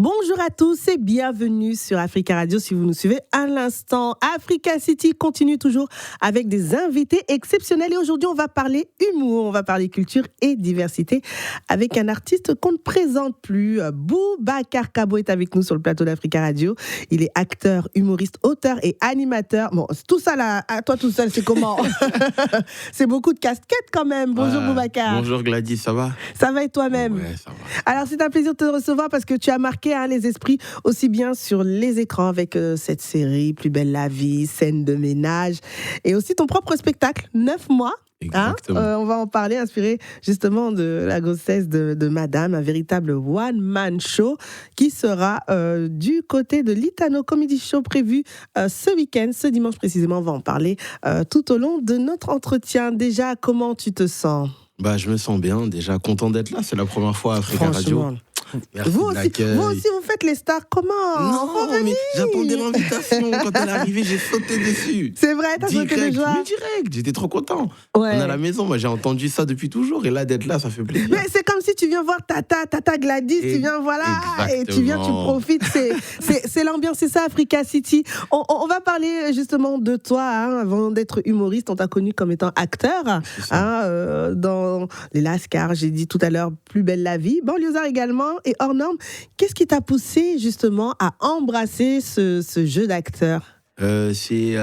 Bonjour à tous et bienvenue sur Africa Radio. Si vous nous suivez à l'instant, Africa City continue toujours avec des invités exceptionnels. Et aujourd'hui, on va parler humour, on va parler culture et diversité avec un artiste qu'on ne présente plus. Boubacar Kabo est avec nous sur le plateau d'Africa Radio. Il est acteur, humoriste, auteur et animateur. Bon, tout ça là, à toi tout seul, c'est comment? C'est beaucoup de casquettes quand même. Bonjour Boubacar. Bonjour Gladys, ça va? Ça va et toi-même? Ouais, ça va. Alors, c'est un plaisir de te recevoir parce que tu as marqué les esprits aussi bien sur les écrans avec cette série Plus belle la vie, scène de ménage et aussi ton propre spectacle, 9 mois. Exactement. On va en parler, inspiré justement de la grossesse de Madame, un véritable one-man show qui sera du côté de l'Itano Comedy Show prévu ce week-end, ce dimanche précisément. On va en parler tout au long de notre entretien. Déjà, comment tu te sens ? Je me sens bien, déjà content d'être là, c'est la première fois à Africa Radio. Merci vous aussi, vous faites les stars, comment? Non, mais j'attendais l'invitation, quand elle est arrivée, j'ai sauté dessus. C'est vrai, t'as sauté de joie? Direct, j'étais trop content. Ouais. On est à la maison, moi j'ai entendu ça depuis toujours, et là d'être là, ça fait plaisir. Mais c'est comme si tu viens voir Tata Gladys, tu viens, voilà, et tu viens, tu profites, c'est l'ambiance, c'est ça Africa City. On va parler justement de toi, avant d'être humoriste, on t'a connu comme étant acteur, dans les Lascars, j'ai dit tout à l'heure, Plus belle la vie, Banlieusard également, et hors norme. Qu'est-ce qui t'a poussé justement à embrasser ce jeu d'acteur? C'est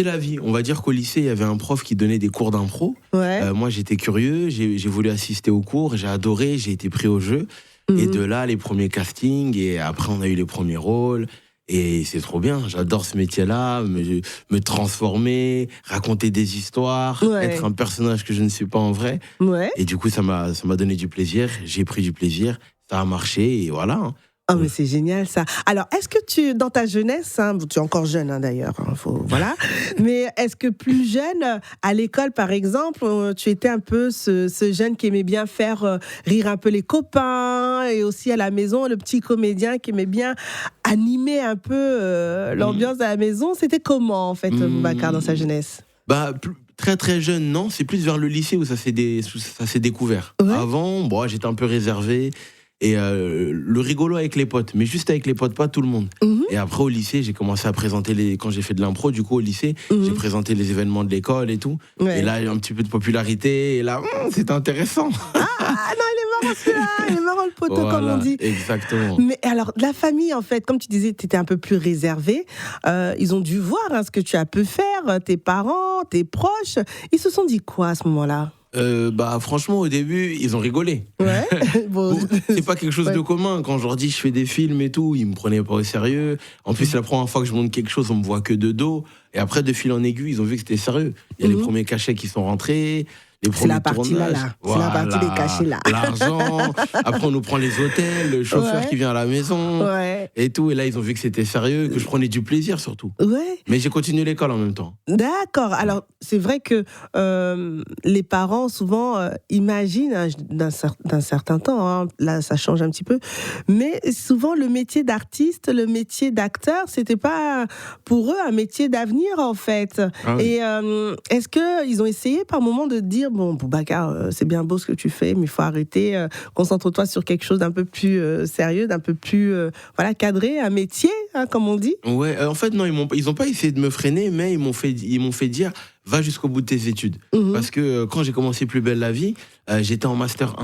la vie. On va dire qu'au lycée, il y avait un prof qui donnait des cours d'impro. Ouais. Moi, j'étais curieux, j'ai voulu assister aux cours, j'ai adoré, j'ai été pris au jeu. Et de là, les premiers castings, et après, on a eu les premiers rôles. Et c'est trop bien, j'adore ce métier-là, me transformer, raconter des histoires, être un personnage que je ne suis pas en vrai. Ouais. Et du coup, ça m'a donné du plaisir, j'ai pris du plaisir, ça a marché, et voilà. Oh, mais c'est génial ça. Alors, est-ce que dans ta jeunesse, tu es encore jeune d'ailleurs, voilà, mais est-ce que plus jeune, à l'école par exemple, tu étais un peu ce jeune qui aimait bien faire rire un peu les copains, et aussi à la maison, le petit comédien qui aimait bien animer un peu l'ambiance de la maison? C'était comment en fait, Boubacar, dans sa jeunesse? Très très jeune, non, c'est plus vers le lycée où ça s'est découvert. Ouais. Avant, j'étais un peu réservé. Et le rigolo avec les potes, mais juste avec les potes, pas tout le monde. Et après au lycée, j'ai commencé à présenter quand j'ai fait de l'impro, du coup au lycée, j'ai présenté les événements de l'école et tout. Ouais. Et là, il y a un petit peu de popularité, et là, c'était intéressant. Ah non, il est marrant celui-là, il est marrant le poteau, comme on dit. Exactement. Mais alors, la famille, en fait, comme tu disais, tu étais un peu plus réservé. Ils ont dû voir ce que tu as pu faire, tes parents, tes proches. Ils se sont dit quoi à ce moment-là? Franchement, au début, ils ont rigolé. Ouais. C'est pas quelque chose de commun. Quand je leur dis je fais des films et tout, ils me prenaient pas au sérieux. En plus, c'est la première fois que je montre quelque chose, on me voit que de dos. Et après, de fil en aiguille, ils ont vu que c'était sérieux. Il y a les premiers cachets qui sont rentrés. C'est la partie là. Voilà, c'est la partie des cachets là. L'argent. Après, on nous prend les hôtels, le chauffeur qui vient à la maison. Ouais. Et tout. Et là, ils ont vu que c'était sérieux, que je prenais du plaisir surtout. Ouais. Mais j'ai continué l'école en même temps. D'accord. Alors, c'est vrai que les parents, souvent, imaginent d'un certain temps, là, ça change un petit peu, mais souvent, le métier d'artiste, le métier d'acteur, c'était pas pour eux un métier d'avenir, en fait. Ah oui. Et est-ce qu'ils ont essayé par moment de dire, bon, Boubacar, c'est bien beau ce que tu fais, mais il faut arrêter, concentre-toi sur quelque chose d'un peu plus sérieux, d'un peu plus cadré, un métier, comme on dit? Ouais, en fait, non, ils n'ont pas essayé de me freiner, mais ils m'ont fait dire, va jusqu'au bout de tes études. Parce que quand j'ai commencé Plus belle la vie, j'étais en Master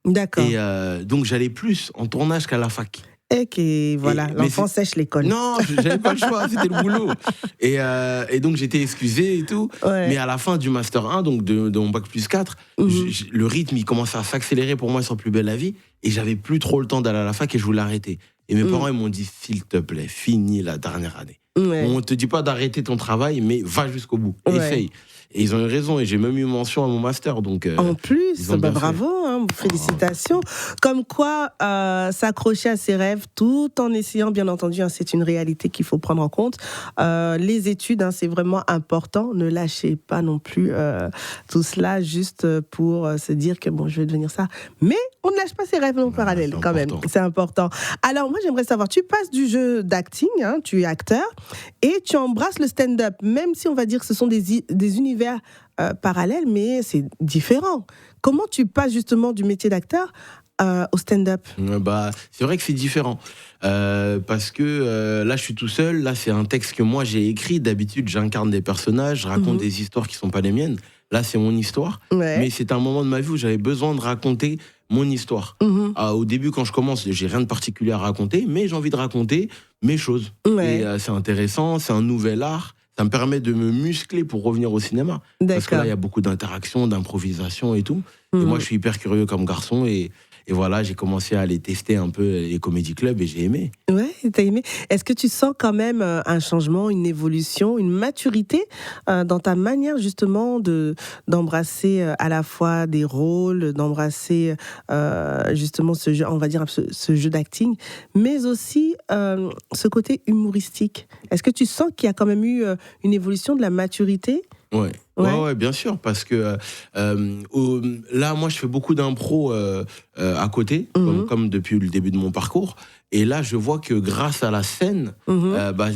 1. D'accord. Et donc, j'allais plus en tournage qu'à la fac. Et voilà, l'enfant sèche l'école. Non, j'avais pas le choix, c'était le boulot. Et donc j'étais excusé et tout. Ouais. Mais à la fin du Master 1, donc de mon bac plus 4, le rythme il commençait à s'accélérer pour moi sur Plus belle la vie. Et j'avais plus trop le temps d'aller à la fac et je voulais arrêter. Et mes parents ils m'ont dit, s'il te plaît, finis la dernière année. Ouais. On te dit pas d'arrêter ton travail, mais va jusqu'au bout, essaye. Et ils ont eu raison, et j'ai même eu mention à mon master. Donc, en plus, bravo, félicitations. Comme quoi, s'accrocher à ses rêves tout en essayant, bien entendu, c'est une réalité qu'il faut prendre en compte. Les études, c'est vraiment important. Ne lâchez pas non plus tout cela juste pour se dire que bon, je vais devenir ça. Mais on ne lâche pas ses rêves en parallèle, quand même. C'est important. Alors, moi, j'aimerais savoir, tu passes du jeu d'acting, tu es acteur, et tu embrasses le stand-up, même si on va dire que ce sont des univers univers parallèle, mais c'est différent. Comment tu passes justement du métier d'acteur au stand-up? C'est vrai que c'est différent. Parce que là, je suis tout seul. Là, c'est un texte que moi, j'ai écrit. D'habitude, j'incarne des personnages, je raconte des histoires qui ne sont pas les miennes. Là, c'est mon histoire. Ouais. Mais c'est un moment de ma vie où j'avais besoin de raconter mon histoire. Au début, quand je commence, j'ai rien de particulier à raconter, mais j'ai envie de raconter mes choses. Ouais. Et c'est intéressant, c'est un nouvel art. Ça me permet de me muscler pour revenir au cinéma. Parce que là, il y a beaucoup d'interactions, d'improvisation et tout. Et moi, je suis hyper curieux comme garçon. Et voilà, j'ai commencé à aller tester un peu les comédie clubs et j'ai aimé. Ouais, t'as aimé. Est-ce que tu sens quand même un changement, une évolution, une maturité dans ta manière justement d'embrasser à la fois des rôles, d'embrasser justement ce jeu, on va dire ce jeu d'acting, mais aussi ce côté humoristique. Est-ce que tu sens qu'il y a quand même eu une évolution de la maturité? Ouais, bien sûr, parce que là, moi, je fais beaucoup d'impro à côté, comme depuis le début de mon parcours. Et là, je vois que grâce à la scène,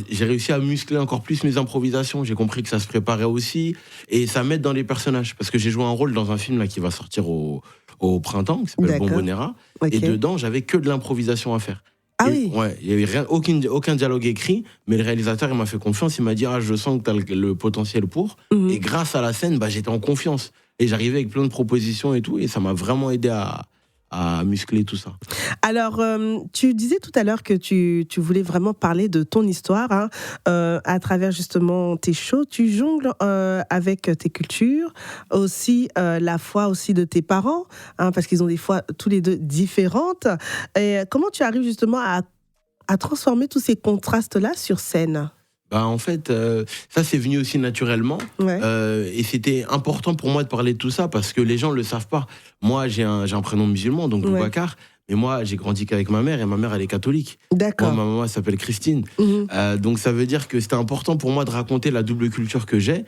j'ai réussi à muscler encore plus mes improvisations. J'ai compris que ça se préparait aussi. Et ça m'aide dans les personnages. Parce que j'ai joué un rôle dans un film là, qui va sortir au printemps, qui s'appelle Bombonera. Okay. Et dedans, j'avais que de l'improvisation à faire. Ah oui. Ouais, il n'y avait aucun dialogue écrit, mais le réalisateur, il m'a fait confiance. Il m'a dit, je sens que tu as le potentiel pour. Et grâce à la scène, j'étais en confiance. Et j'arrivais avec plein de propositions et tout. Et ça m'a vraiment aidé à muscler tout ça. Alors, tu disais tout à l'heure que tu voulais vraiment parler de ton histoire à travers justement tes shows. Tu jongles avec tes cultures, aussi la foi aussi de tes parents, parce qu'ils ont des foi tous les deux différentes. Et comment tu arrives justement à transformer tous ces contrastes-là sur scène ? En fait, ça c'est venu aussi naturellement. Ouais. Et c'était important pour moi de parler de tout ça parce que les gens ne le savent pas. Moi, j'ai un prénom musulman, donc Boubacar. Mais moi, j'ai grandi qu'avec ma mère et ma mère, elle est catholique. D'accord. Moi, ma maman, elle s'appelle Christine. Donc, ça veut dire que c'était important pour moi de raconter la double culture que j'ai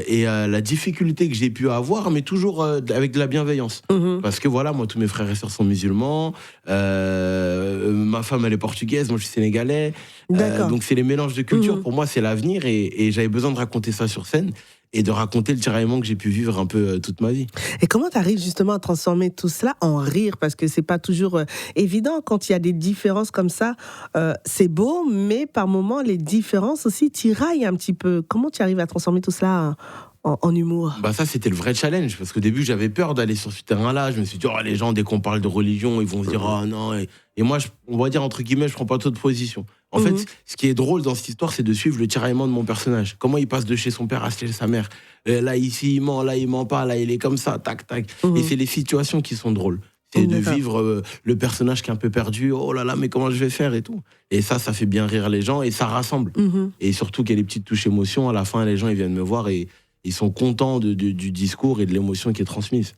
et la difficulté que j'ai pu avoir, mais toujours avec de la bienveillance. Parce que voilà, moi, tous mes frères et sœurs sont musulmans. Ma femme, elle est portugaise. Moi, je suis sénégalais. Donc, c'est les mélanges de cultures. Pour moi, c'est l'avenir et j'avais besoin de raconter ça sur scène. Et de raconter le tiraillement que j'ai pu vivre un peu toute ma vie. Et comment tu arrives justement à transformer tout cela en rire? Parce que c'est pas toujours évident quand il y a des différences comme ça. C'est beau, mais par moments, les différences aussi tiraillent un petit peu. Comment tu arrives à transformer tout cela en humour? Ça, c'était le vrai challenge. Parce qu'au début, j'avais peur d'aller sur ce terrain-là. Je me suis dit, les gens, dès qu'on parle de religion, ils vont se dire, non. Et moi, on va dire, entre guillemets, je prends pas trop de position. En fait, ce qui est drôle dans cette histoire, c'est de suivre le tiraillement de mon personnage. Comment il passe de chez son père à chez sa mère. Là, ici, il ment pas. Là, il est comme ça, tac, tac. Et c'est les situations qui sont drôles. C'est de vivre le personnage qui est un peu perdu. Oh là là, mais comment je vais faire et tout. Et ça fait bien rire les gens et ça rassemble. Et surtout qu'il y a des petites touches émotions. À la fin, les gens, ils viennent me voir et ils sont contents du discours et de l'émotion qui est transmise.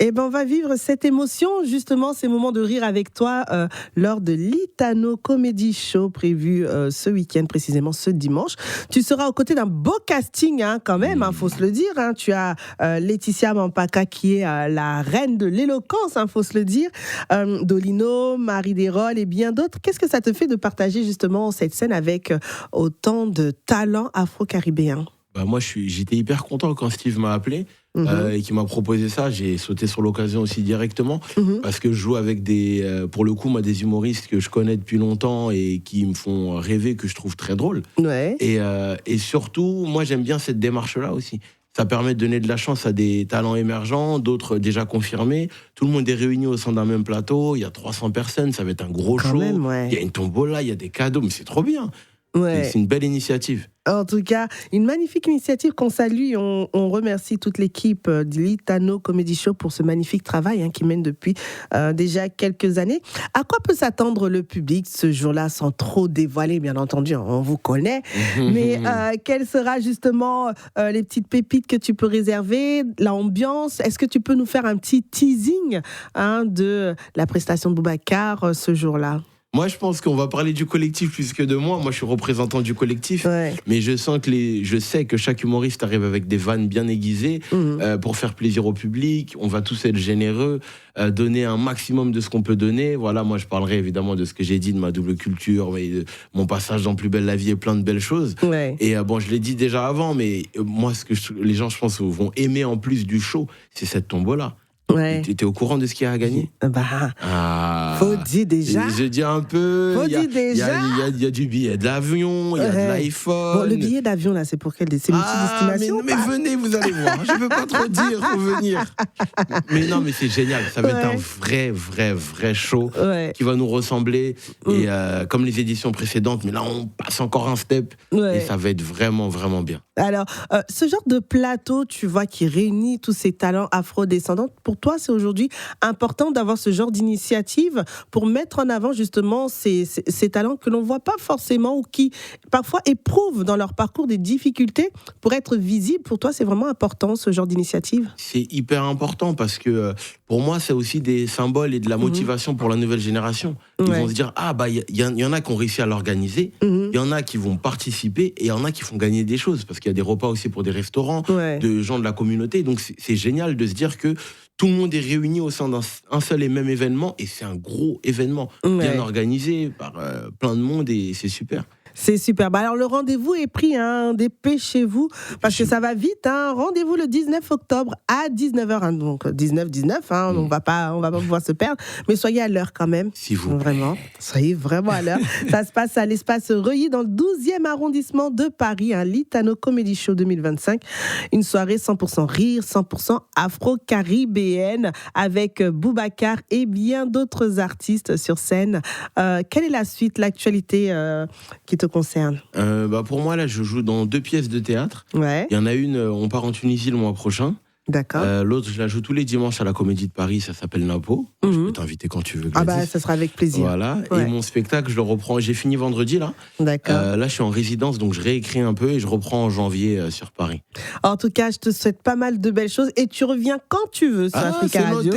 Eh ben, on va vivre cette émotion, justement, ces moments de rire avec toi lors de l'Itano Comedy Show prévu ce week-end, précisément ce dimanche. Tu seras aux côtés d'un beau casting, quand même, faut se le dire. Tu as Laetitia Mampaka qui est la reine de l'éloquence, faut se le dire. Dolino, Marie Desrolles et bien d'autres. Qu'est-ce que ça te fait de partager justement cette scène avec autant de talents afro-caribéens? Moi, j'étais hyper content quand Steve m'a appelé et qu'il m'a proposé ça. J'ai sauté sur l'occasion aussi directement parce que je joue avec pour le coup, des humoristes que je connais depuis longtemps et qui me font rêver, que je trouve très drôles. Ouais. Et surtout, moi, j'aime bien cette démarche-là aussi. Ça permet de donner de la chance à des talents émergents, d'autres déjà confirmés. Tout le monde est réuni au sein d'un même plateau. Il y a 300 personnes, ça va être un gros show. Il y a une tombola, il y a des cadeaux, mais c'est trop bien. C'est une belle initiative. En tout cas, une magnifique initiative qu'on salue. On remercie toute l'équipe de l'Itano Comedy Show pour ce magnifique travail qui mène depuis déjà quelques années. À quoi peut s'attendre le public ce jour-là, sans trop dévoiler, bien entendu, on vous connaît. Mais quelles sera justement les petites pépites que tu peux réserver, l'ambiance? Est-ce que tu peux nous faire un petit teasing de la prestation de Boubacar ce jour-là? Moi, je pense qu'on va parler du collectif plus que de moi. Moi, je suis représentant du collectif. Ouais. Mais je sais que chaque humoriste arrive avec des vannes bien aiguisées pour faire plaisir au public. On va tous être généreux, donner un maximum de ce qu'on peut donner. Voilà, moi, je parlerai évidemment de ce que j'ai dit, de ma double culture, mais de mon passage dans Plus belle la vie et plein de belles choses. Ouais. Et bon, je l'ai dit déjà avant, mais moi, les gens, je pense, vont aimer en plus du show, c'est cette tombola. Ouais. T'es au courant de ce qu'il y a à gagner? Faut dire déjà. Je dis un peu. Faut dire déjà. Il y a du billet d'avion, il y a de l'iPhone. Bon, le billet d'avion, là, c'est pour quelle multidestination? Mais venez, vous allez voir. Je ne veux pas trop dire, faut venir. Mais non, mais c'est génial. Ça va être un vrai show qui va nous ressembler. Et comme les éditions précédentes, mais là, on passe encore un step. Et ça va être vraiment bien. Alors, ce genre de plateau, tu vois, qui réunit tous ces talents afro-descendants, pour toi, c'est aujourd'hui important d'avoir ce genre d'initiative pour mettre en avant justement ces talents que l'on ne voit pas forcément ou qui parfois éprouvent dans leur parcours des difficultés pour être visibles. Pour toi, c'est vraiment important ce genre d'initiative? C'est hyper important parce que pour moi, c'est aussi des symboles et de la motivation pour la nouvelle génération. Ils vont se dire, il y en a qui ont réussi à l'organiser, il y en a qui vont participer et il y en a qui font gagner des choses parce qu'il y a des repas aussi pour des restaurants, de gens de la communauté. Donc c'est génial de se dire que tout le monde est réuni au sein d'un seul et même événement et c'est un gros événement bien organisé par plein de monde et c'est super. C'est super. Alors, le rendez-vous est pris, dépêchez-vous, parce que ça va vite. Rendez-vous le 19 octobre à 19h. Donc, 19-19, on va pas pouvoir se perdre. Mais soyez à l'heure quand même. S'il vous plaît. Vraiment. Soyez vraiment à l'heure. Ça se passe à l'espace Reuilly, dans le 12e arrondissement de Paris, un Litano Comedy Show 2025. Une soirée 100% rire, 100% afro-caribéenne, avec Boubacar et bien d'autres artistes sur scène. Quelle est la suite, l'actualité qui te concerne? Pour moi, là, je joue dans 2 pièces de théâtre. Il y en a une, on part en Tunisie le mois prochain. D'accord. L'autre, je la joue tous les dimanches à la Comédie de Paris, ça s'appelle Napo. Je peux t'inviter quand tu veux. Ça sera avec plaisir. Voilà. Et mon spectacle, je le reprends. J'ai fini vendredi, là. D'accord. Là, je suis en résidence, donc je réécris un peu et je reprends en janvier sur Paris. En tout cas, je te souhaite pas mal de belles choses et tu reviens quand tu veux sur Africa Radio.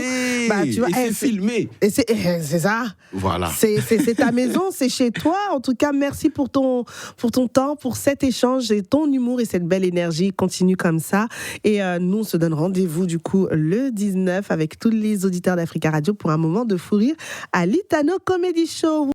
Tu vois, et c'est filmé. Et c'est ça. Voilà. C'est ta maison, c'est chez toi. En tout cas, merci pour ton temps, pour cet échange et ton humour et cette belle énergie. Continue comme ça. Et nous, on se donne rendez-vous du coup le 19 avec tous les auditeurs d'Africa Radio pour un moment de fou rire à Litano Comedy Show.